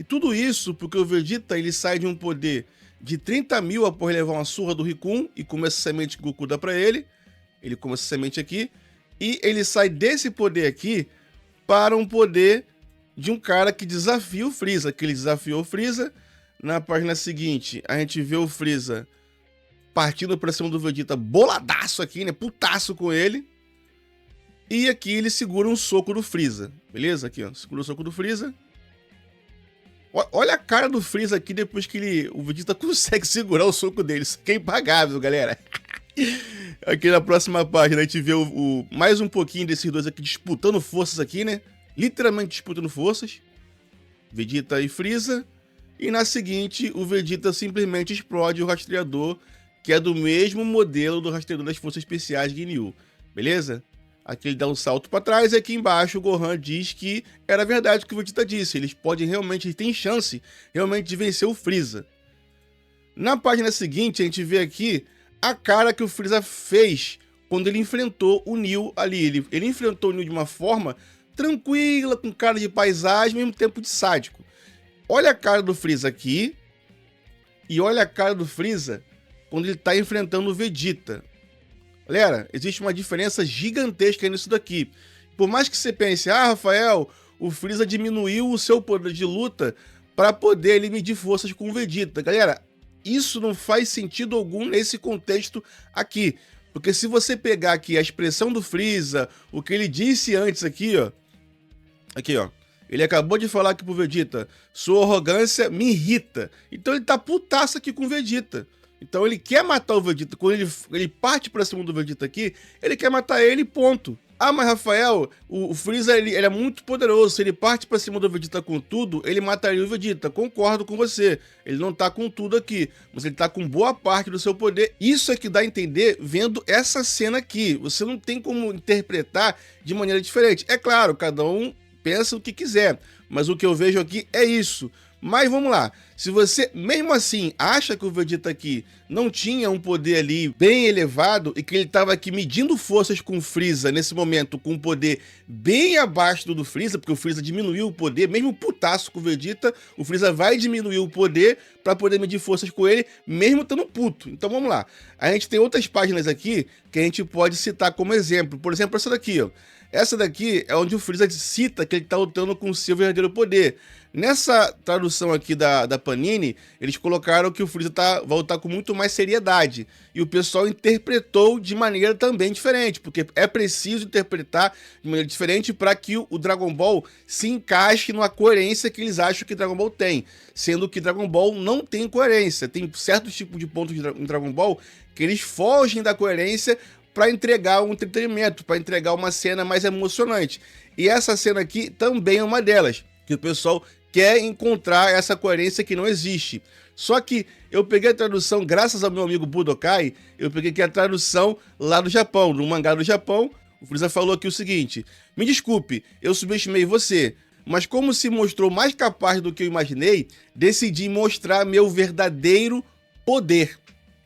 tudo isso porque o Vegeta ele sai de um poder de 30.000 após levar uma surra do Rikun e come essa semente que o Goku dá pra ele. Ele come essa semente aqui. E ele sai desse poder aqui para um poder de um cara que desafia o Freeza. Que ele desafiou o Freeza. Na página seguinte, a gente vê o Freeza partindo pra cima do Vegeta boladaço aqui, né? Putaço com ele. E aqui ele segura um soco do Freeza. Beleza? Aqui, ó. Segura o soco do Freeza. Olha a cara do Freeza aqui depois que o Vegeta consegue segurar o soco dele. Isso aqui é impagável, galera. Aqui na próxima página a gente vê mais um pouquinho desses dois aqui disputando forças aqui, né? Literalmente disputando forças. Vegeta e Freeza. E na seguinte, o Vegeta simplesmente explode o rastreador, que é do mesmo modelo do rastreador das forças especiais Ginyu. Beleza? Aqui ele dá um salto para trás e aqui embaixo o Gohan diz que era verdade o que o Vegeta disse. Eles têm chance realmente de vencer o Freeza. Na página seguinte a gente vê aqui a cara que o Freeza fez quando ele enfrentou o Neo ali. Ele enfrentou o Neo de uma forma tranquila, com cara de paisagem, ao mesmo tempo de sádico. Olha a cara do Freeza aqui e olha a cara do Freeza quando ele está enfrentando o Vegeta. Galera, existe uma diferença gigantesca nisso daqui. Por mais que você pense, Rafael, o Freeza diminuiu o seu poder de luta para poder ele medir forças com o Vegeta. Galera, isso não faz sentido algum nesse contexto aqui. Porque se você pegar aqui a expressão do Freeza, o que ele disse antes aqui, ó. Aqui, ó. Ele acabou de falar aqui pro Vegeta, sua arrogância me irrita. Então ele tá putaço aqui com o Vegeta. Então ele quer matar o Vegeta. Quando ele parte pra cima do Vegeta aqui, ele quer matar ele, ponto. Ah, mas Rafael, o Freeza ele é muito poderoso. Se ele parte pra cima do Vegeta com tudo, ele mataria o Vegeta. Concordo com você. Ele não tá com tudo aqui, mas ele tá com boa parte do seu poder. Isso é que dá a entender vendo essa cena aqui. Você não tem como interpretar de maneira diferente. É claro, cada um pensa o que quiser, mas o que eu vejo aqui é isso. Mas vamos lá, se você mesmo assim acha que o Vegeta aqui não tinha um poder ali bem elevado e que ele estava aqui medindo forças com o Freeza nesse momento com um poder bem abaixo do Freeza, porque o Freeza diminuiu o poder, mesmo putaço com o Vegeta, o Freeza vai diminuir o poder para poder medir forças com ele, mesmo estando puto. Então vamos lá, a gente tem outras páginas aqui que a gente pode citar como exemplo, por exemplo essa daqui, ó. Essa daqui é onde o Freeza cita que ele está lutando com o seu verdadeiro poder. Nessa tradução aqui da Panini, eles colocaram que o Freeza vai lutar com muito mais seriedade. E o pessoal interpretou de maneira também diferente, porque é preciso interpretar de maneira diferente para que o Dragon Ball se encaixe numa coerência que eles acham que Dragon Ball tem. Sendo que Dragon Ball não tem coerência. Tem certos tipos de pontos em Dragon Ball que eles fogem da coerência para entregar um entretenimento, para entregar uma cena mais emocionante. E essa cena aqui também é uma delas, que o pessoal quer encontrar essa coerência que não existe. Só que eu peguei a tradução, graças ao meu amigo Budokai, eu peguei aqui a tradução lá do Japão, no mangá do Japão. O Freeza falou aqui o seguinte: me desculpe, eu subestimei você, mas como se mostrou mais capaz do que eu imaginei, decidi mostrar meu verdadeiro poder.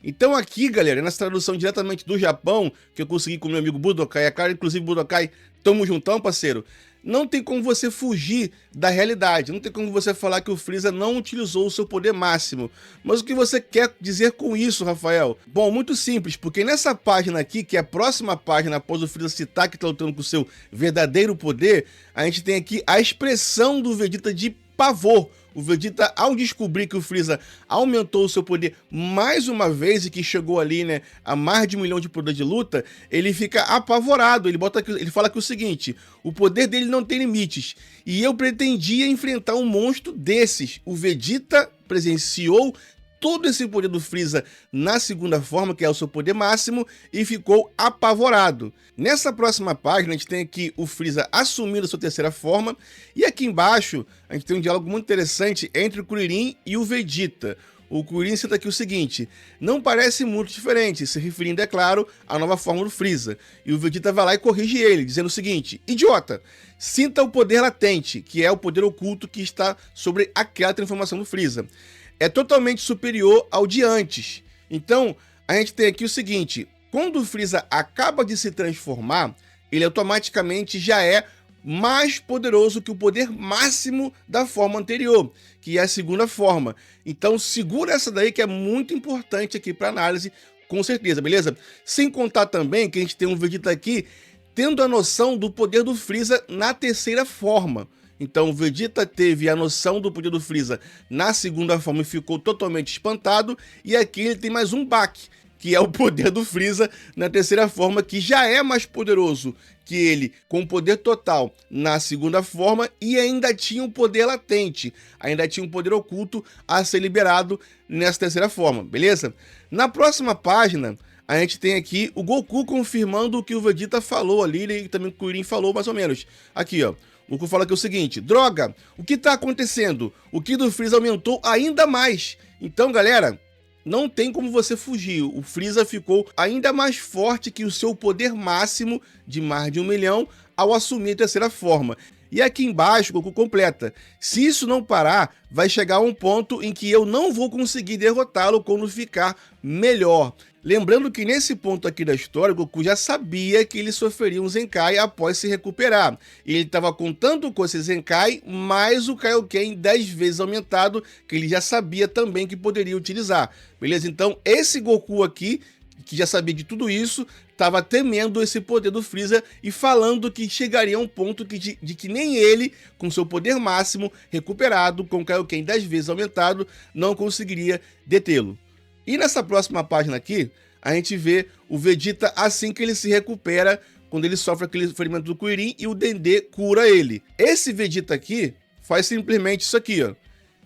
Então aqui, galera, nessa tradução diretamente do Japão, que eu consegui com meu amigo Budokai, é claro, inclusive Budokai, tamo juntão, parceiro, não tem como você fugir da realidade, não tem como você falar que o Freeza não utilizou o seu poder máximo. Mas o que você quer dizer com isso, Rafael? Bom, muito simples, porque nessa página aqui, que é a próxima página após o Freeza citar que tá lutando com o seu verdadeiro poder, a gente tem aqui a expressão do Vegeta de pavor. O Vegeta, ao descobrir que o Freeza aumentou o seu poder mais uma vez e que chegou ali, né, a mais de 1 milhão de poder de luta, ele fica apavorado. Ele fala que o seguinte: o poder dele não tem limites e eu pretendia enfrentar um monstro desses. O Vegeta presenciou todo esse poder do Freeza na segunda forma, que é o seu poder máximo, e ficou apavorado. Nessa próxima página, a gente tem aqui o Freeza assumindo a sua terceira forma, e aqui embaixo a gente tem um diálogo muito interessante entre o Kuririn e o Vegeta. O Kuririn cita aqui o seguinte: não parece muito diferente, se referindo, é claro, à nova forma do Freeza. E o Vegeta vai lá e corrige ele, dizendo o seguinte: idiota, sinta o poder latente, que é o poder oculto que está sobre aquela transformação do Freeza. É totalmente superior ao de antes. Então, a gente tem aqui o seguinte: quando o Freeza acaba de se transformar, ele automaticamente já é mais poderoso que o poder máximo da forma anterior, que é a segunda forma. Então segura essa daí que é muito importante aqui para análise, com certeza, beleza? Sem contar também que a gente tem um Vegeta aqui tendo a noção do poder do Freeza na terceira forma. Então o Vegeta teve a noção do poder do Freeza na segunda forma e ficou totalmente espantado, e aqui ele tem mais um baque, que é o poder do Freeza na terceira forma, que já é mais poderoso que ele com o poder total na segunda forma, e ainda tinha um poder latente, ainda tinha um poder oculto a ser liberado nessa terceira forma, beleza? Na próxima página, a gente tem aqui o Goku confirmando o que o Vegeta falou ali, e também o Kuririn falou mais ou menos. Aqui, ó. O Goku fala aqui o seguinte: droga, o que tá acontecendo? O Ki do Freeza aumentou ainda mais. Então, galera, não tem como você fugir. O Freeza ficou ainda mais forte que o seu poder máximo de mais de 1 milhão ao assumir a terceira forma. E aqui embaixo, o Goku completa: se isso não parar, vai chegar a um ponto em que eu não vou conseguir derrotá-lo quando ficar melhor. Lembrando que nesse ponto aqui da história, o Goku já sabia que ele sofreria um Zenkai após se recuperar. E ele estava contando com esse Zenkai, mais o Kaioken 10 vezes aumentado, que ele já sabia também que poderia utilizar. Beleza? Então esse Goku aqui, que já sabia de tudo isso, estava temendo esse poder do Freeza e falando que chegaria a um ponto de que nem ele, com seu poder máximo recuperado, com o Kaioken 10 vezes aumentado, não conseguiria detê-lo. E nessa próxima página aqui, a gente vê o Vegeta assim que ele se recupera, quando ele sofre aquele ferimento do Kuririn e o Dendê cura ele. Esse Vegeta aqui faz simplesmente isso aqui, ó.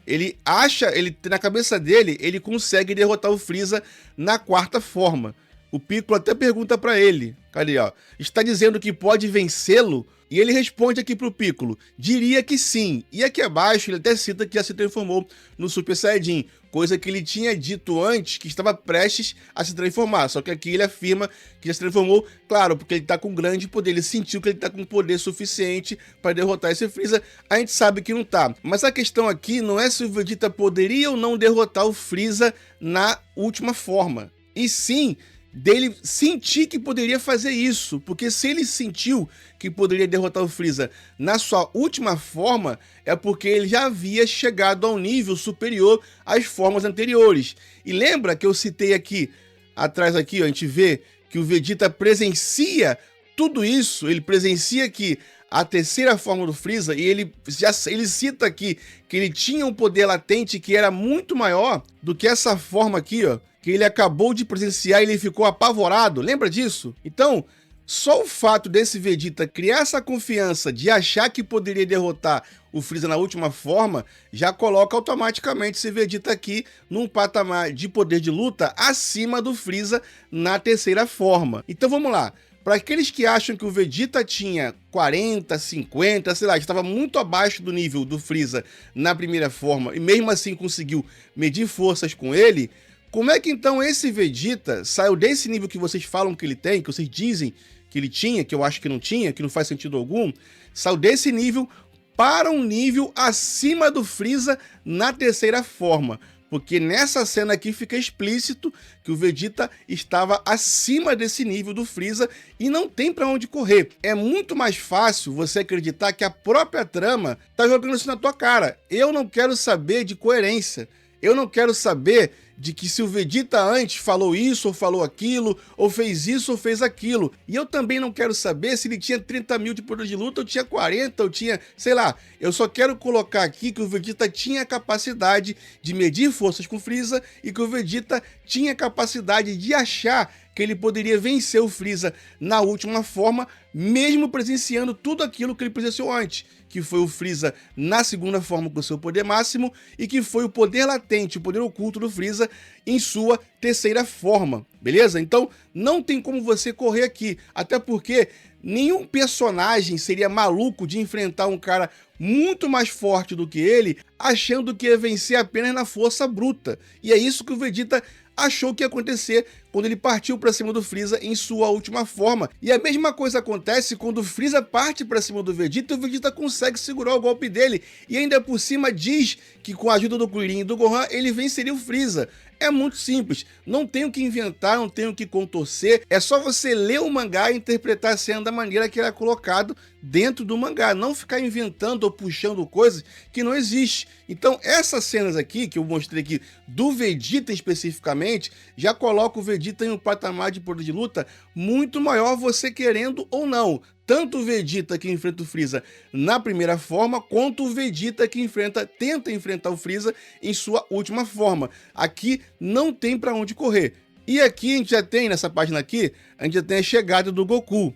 Ele acha, na cabeça dele, ele consegue derrotar o Freeza na quarta forma. O Piccolo até pergunta pra ele, cadê, ó? Está dizendo que pode vencê-lo? E ele responde aqui pro Piccolo: diria que sim. E aqui abaixo ele até cita que já se transformou no Super Saiyajin, coisa que ele tinha dito antes que estava prestes a se transformar. Só que aqui ele afirma que já se transformou, claro, porque ele tá com grande poder, ele sentiu que ele tá com poder suficiente para derrotar esse Freeza. A gente sabe que não tá. Mas a questão aqui não é se o Vegeta poderia ou não derrotar o Freeza na última forma, e sim dele sentir que poderia fazer isso, porque se ele sentiu que poderia derrotar o Freeza na sua última forma, é porque ele já havia chegado a um nível superior às formas anteriores. E lembra que eu citei aqui, atrás aqui, ó, a gente vê que o Vegeta presencia tudo isso, ele presencia que a terceira forma do Freeza, e ele cita aqui que ele tinha um poder latente que era muito maior do que essa forma aqui, ó, que ele acabou de presenciar e ele ficou apavorado. Lembra disso? Então, só o fato desse Vegeta criar essa confiança de achar que poderia derrotar o Freeza na última forma, já coloca automaticamente esse Vegeta aqui num patamar de poder de luta acima do Freeza na terceira forma. Então vamos lá. Para aqueles que acham que o Vegeta tinha 40, 50, sei lá, estava muito abaixo do nível do Freeza na primeira forma e mesmo assim conseguiu medir forças com ele, como é que então esse Vegeta saiu desse nível que vocês falam que ele tem, que vocês dizem que ele tinha, que eu acho que não tinha, que não faz sentido algum, saiu desse nível para um nível acima do Freeza na terceira forma? Porque nessa cena aqui fica explícito que o Vegeta estava acima desse nível do Freeza e não tem para onde correr. É muito mais fácil você acreditar que a própria trama tá jogando isso na tua cara. Eu não quero saber de coerência. Eu não quero saber de que se o Vegeta antes falou isso ou falou aquilo, ou fez isso ou fez aquilo. E eu também não quero saber se ele tinha 30 mil de poder de luta, ou tinha 40, ou tinha, sei lá. Eu só quero colocar aqui que o Vegeta tinha a capacidade de medir forças com Freeza e que o Vegeta tinha a capacidade de achar que ele poderia vencer o Freeza na última forma, mesmo presenciando tudo aquilo que ele presenciou antes, que foi o Freeza na segunda forma com seu poder máximo e que foi o poder latente, o poder oculto do Freeza em sua terceira forma, beleza? Então não tem como você correr aqui, até porque nenhum personagem seria maluco de enfrentar um cara muito mais forte do que ele, achando que ia vencer apenas na força bruta. E é isso que o Vegeta achou que ia acontecer quando ele partiu para cima do Freeza em sua última forma. E a mesma coisa acontece quando o Freeza parte para cima do Vegeta e o Vegeta consegue segurar o golpe dele. E ainda por cima diz que com a ajuda do Kuririn e do Gohan ele venceria o Freeza. É muito simples, não tem o que inventar, não tem o que contorcer, é só você ler o mangá e interpretar a cena da maneira que era colocado dentro do mangá, não ficar inventando ou puxando coisas que não existem. Então essas cenas aqui, que eu mostrei aqui do Vegeta especificamente, já coloca o Vegeta em um patamar de poder de luta muito maior, você querendo ou não. Tanto o Vegeta que enfrenta o Freeza na primeira forma, quanto o Vegeta que tenta enfrentar o Freeza em sua última forma. Aqui não tem para onde correr. E aqui a gente já tem, nessa página aqui, a gente já tem a chegada do Goku.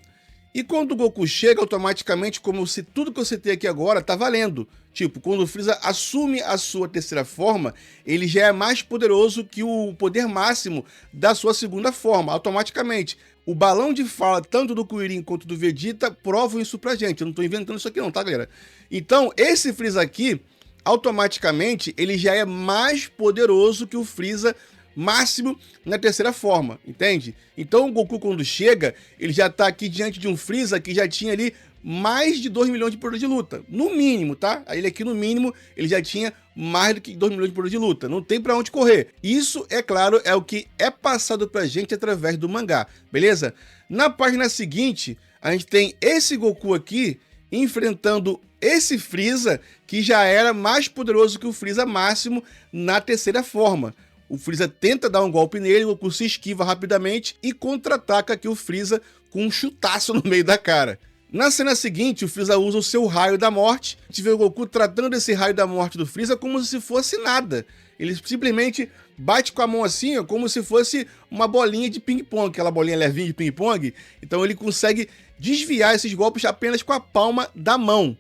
E quando o Goku chega, automaticamente, como se tudo que eu citei aqui agora tá valendo. Tipo, quando o Freeza assume a sua terceira forma, ele já é mais poderoso que o poder máximo da sua segunda forma, automaticamente. O balão de fala, tanto do Kuririn quanto do Vegeta, provam isso pra gente. Eu não tô inventando isso aqui não, tá, galera? Então, esse Freeza aqui, automaticamente, ele já é mais poderoso que o Freeza máximo na terceira forma, entende? Então, o Goku, quando chega, ele já tá aqui diante de um Freeza que já tinha ali mais de 2 milhões de poder de luta. No mínimo, tá? Aí ele aqui, no mínimo, ele já tinha mais do que 2 milhões de poder de luta. Não tem pra onde correr. Isso, é claro, é o que é passado pra gente através do mangá, beleza? Na página seguinte, a gente tem esse Goku aqui enfrentando esse Freeza que já era mais poderoso que o Freeza máximo na terceira forma. O Freeza tenta dar um golpe nele, o Goku se esquiva rapidamente e contra-ataca aqui o Freeza com um chutaço no meio da cara. Na cena seguinte, o Freeza usa o seu raio da morte. A gente vê o Goku tratando esse raio da morte do Freeza como se fosse nada. Ele simplesmente bate com a mão assim, ó, como se fosse uma bolinha de ping-pong, aquela bolinha levinha de ping-pong. Então ele consegue desviar esses golpes apenas com a palma da mão.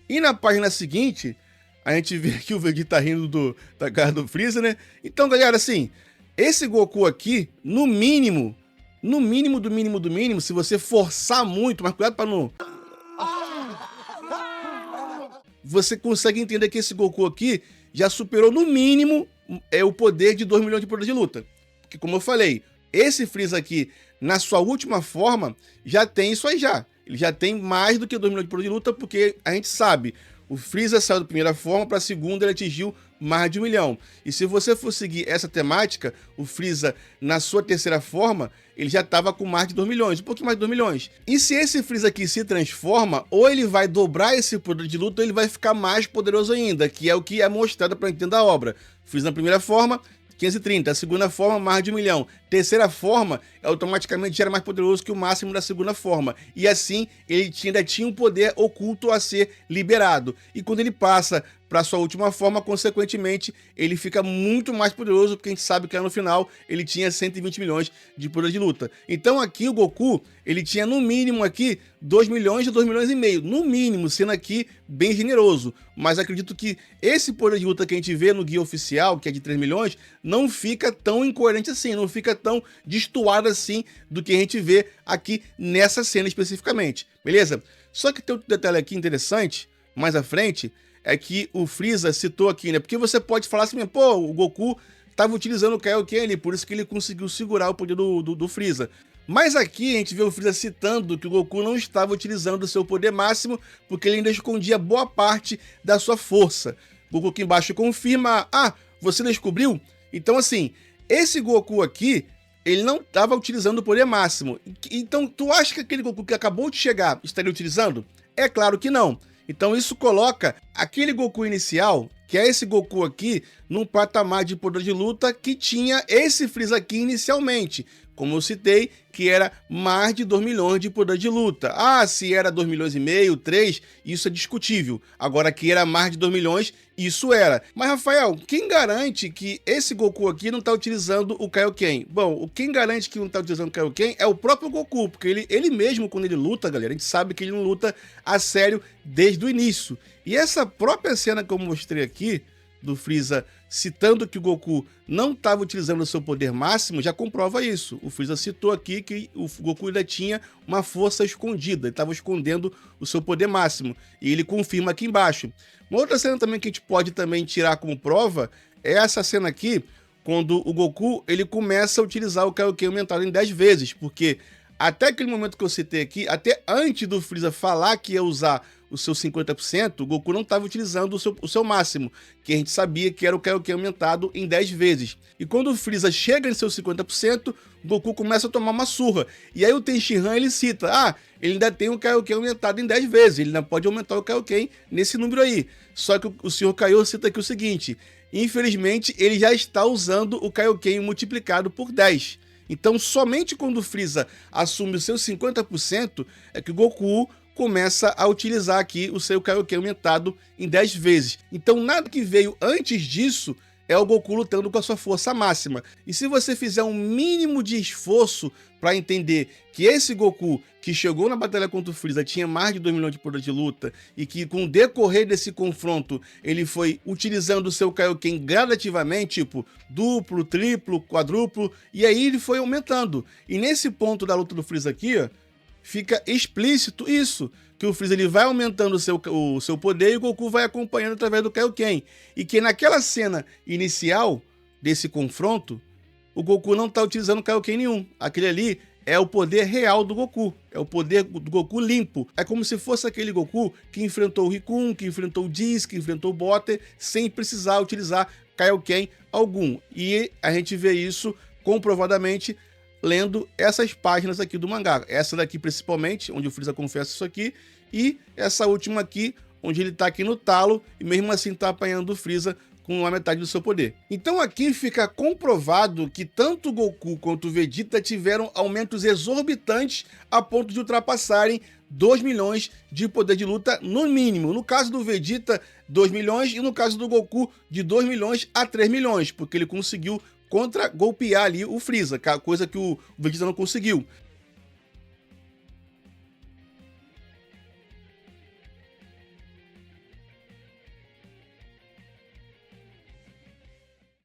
E na página seguinte, a gente vê aqui o Vegeta rindo da cara do Freeza, né? Então, galera, assim, esse Goku aqui, no mínimo, do mínimo, se você forçar muito, mas cuidado para não... Você consegue entender que esse Goku aqui já superou no mínimo o poder de 2 milhões de poder de luta. Porque, como eu falei, esse Freeza aqui, na sua última forma, já tem isso aí já. Ele já tem mais do que 2 milhões de poder de luta, porque a gente sabe, o Freeza saiu da primeira forma para a segunda, ele atingiu mais de 1 milhão. E se você for seguir essa temática, o Freeza, na sua terceira forma, ele já estava com mais de 2 milhões, um pouquinho mais de 2 milhões. E se esse Freeza aqui se transforma, ou ele vai dobrar esse poder de luta, ou ele vai ficar mais poderoso ainda, que é o que é mostrado para entender a obra. Freeza na primeira forma, 530, a segunda forma, mais de 1 milhão. Terceira forma, automaticamente era mais poderoso que o máximo da segunda forma. E assim, ele ainda tinha um poder oculto a ser liberado. E quando ele passa para sua última forma, consequentemente, ele fica muito mais poderoso, porque a gente sabe que lá no final ele tinha 120 milhões de poder de luta. Então aqui o Goku, ele tinha no mínimo aqui 2 milhões e 2 milhões e meio. No mínimo, sendo aqui bem generoso. Mas acredito que esse poder de luta que a gente vê no guia oficial, que é de 3 milhões, não fica tão incoerente assim, não fica tão destoado assim do que a gente vê aqui nessa cena especificamente, beleza? Só que tem outro detalhe aqui interessante, mais à frente, é que o Freeza citou aqui, né? Porque você pode falar assim, pô, o Goku estava utilizando o Kaioken ali, por isso que ele conseguiu segurar o poder do Freeza. Mas aqui a gente vê o Freeza citando que o Goku não estava utilizando o seu poder máximo, porque ele ainda escondia boa parte da sua força. O Goku aqui embaixo confirma, você descobriu? Então assim, esse Goku aqui, ele não estava utilizando o poder máximo. Então tu acha que aquele Goku que acabou de chegar estaria utilizando? É claro que não. Então isso coloca aquele Goku inicial, que é esse Goku aqui, num patamar de poder de luta que tinha esse Freeza aqui inicialmente. Como eu citei, que era mais de 2 milhões de poder de luta. Se era 2 milhões e meio, 3, isso é discutível. Agora que era mais de 2 milhões, isso era. Mas, Rafael, quem garante que esse Goku aqui não está utilizando o Kaioken? Bom, quem garante que não está utilizando o Kaioken é o próprio Goku, porque ele mesmo, quando ele luta, galera, a gente sabe que ele não luta a sério desde o início. E essa própria cena que eu mostrei aqui, do Freeza citando que o Goku não estava utilizando o seu poder máximo, já comprova isso. O Freeza citou aqui que o Goku ainda tinha uma força escondida, ele estava escondendo o seu poder máximo, e ele confirma aqui embaixo. Uma outra cena também que a gente pode também tirar como prova é essa cena aqui, quando o Goku ele começa a utilizar o Kaioken aumentado em 10 vezes, porque até aquele momento que eu citei aqui, até antes do Freeza falar que ia usar o seu 50%, o Goku não estava utilizando o seu máximo, que a gente sabia que era o Kaioken aumentado em 10 vezes. E quando o Freeza chega em seu 50%, o Goku começa a tomar uma surra. E aí o Tenshinhan ele cita, ele ainda tem o Kaioken aumentado em 10 vezes, ele ainda pode aumentar o Kaioken nesse número aí. Só que o Sr. Kaiô cita aqui o seguinte, infelizmente ele já está usando o Kaioken multiplicado por 10. Então somente quando o Freeza assume os seus 50% é que o Goku começa a utilizar aqui o seu Kaioken aumentado em 10 vezes. Então nada que veio antes disso é o Goku lutando com a sua força máxima. E se você fizer um mínimo de esforço para entender que esse Goku que chegou na batalha contra o Freeza tinha mais de 2 milhões de poder de luta e que com o decorrer desse confronto ele foi utilizando o seu Kaioken gradativamente, tipo duplo, triplo, quadruplo, e aí ele foi aumentando. E nesse ponto da luta do Freeza aqui, ó, fica explícito isso, que o Freeza ele vai aumentando o seu poder e o Goku vai acompanhando através do Kaioken. E que naquela cena inicial desse confronto, o Goku não está utilizando Kaioken nenhum. Aquele ali é o poder real do Goku, é o poder do Goku limpo. É como se fosse aquele Goku que enfrentou o Rikun, que enfrentou o Jis, que enfrentou o Botter, sem precisar utilizar Kaioken algum. E a gente vê isso comprovadamente lendo essas páginas aqui do mangá. Essa daqui principalmente, onde o Freeza confessa isso aqui, e essa última aqui, onde ele tá aqui no talo, e mesmo assim tá apanhando o Freeza com a metade do seu poder. Então aqui fica comprovado que tanto o Goku quanto o Vegeta tiveram aumentos exorbitantes a ponto de ultrapassarem 2 milhões de poder de luta no mínimo. No caso do Vegeta, 2 milhões, e no caso do Goku, de 2 milhões a 3 milhões, porque ele conseguiu contra-golpear ali o Freeza, coisa que o Vegeta não conseguiu.